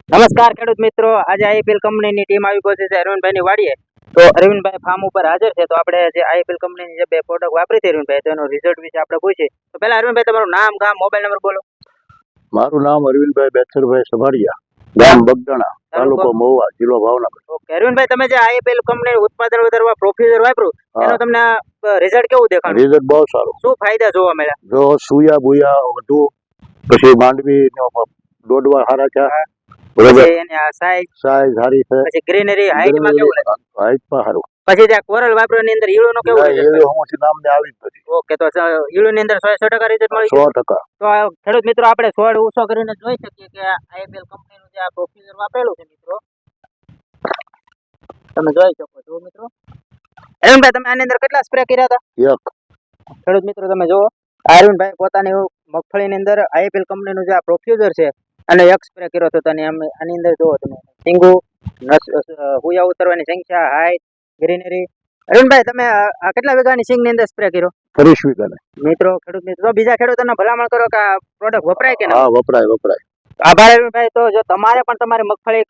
નમસ્કાર ખેડૂત મિત્રો, આજે આઈપીએલ કંપનીની ટીમ આવી પહોંચી છે અરવિંદભાઈની વાડીએ. તો અરવિંદભાઈ ફાર્મ ઉપર હાજર છે. તો આપણે જે આઈપીએલ કંપનીની જે બે પ્રોડક્ટ વાપરી છે અરવિંદભાઈ, તો એનો રિઝલ્ટ વિશે આપણે પૂછીએ. તો પહેલા અરવિંદભાઈ તમારું નામ, ગામ, મોબાઈલ નંબર બોલો. મારું નામ અરવિંદભાઈ બેચરભાઈ સભાડિયા, ગામ બગદાણા, તાલુકો મહુવા, જિલ્લો ભાવનગર. ઓકે અરવિંદભાઈ, તમે જે આઈપીએલ કંપનીનું ઉત્પાદન વધારવા પ્રોફ્યુઝર વાપર્યું એનો તમને રિઝલ્ટ કેવું દેખાડું? રિઝલ્ટ બહુ સારું. શું ફાયદા જોવા મળ્યા? જો સુયા બુયા વધુ, પછી માંડવી દોડવા સારા છે, બરોબર. પછી એની આ સાઈઝ સારી છે, પછી ગ્રીનરી હાઈટમાં કેવું લાગે? હાઈટમાં સારું. પછી જે કોરલ વાપરવાની અંદર ઈળુનો કેવું ના, result? એ હું નામ ને આવી જ નથી. ઓકે, તો ઈળુની અંદર 100% રિઝલ્ટ મળી ગયું? 100%. તો ખેડૂત મિત્રો, આપણે છોડ ઊંચો કરીને જોઈ શકીએ કે આઈપીએલ કંપનીનું જે આ પ્રોફ્યુઝર વાપરેલું છે મિત્રો, તમે જોઈ શકો છો મિત્રો. અરવિંદભાઈ, તમે આની અંદર કેટલા સ્પ્રે કર્યા હતા? એક. ખેડૂત મિત્રો, તમે જુઓ, અરવિંદભાઈ પોતાની મગફળીની અંદર આઈપીએલ કંપનીનું જે આ પ્રોફ્યુઝર છે અને એક સ્પ્રે કર્યો હતો. આની અંદર જુઓ તમે, સિંગુ, હુયા ઉતરવાની સંખ્યા, હાઈટ, ગ્રીનરી. અરવિંદભાઈ, તમે આ કેટલા વીઘાની સિંગની અંદર સ્પ્રે કર્યો? 30 વીઘાને. મિત્રો, ખેડૂત મિત્રો, બીજા ખેડૂતોને ભલામણ કરો કે આ પ્રોડક્ટ વપરાય કે ના? હા, વપરાય. આભાર અરવિંદભાઈ. તો જો તમારે પણ તમારી મગફળી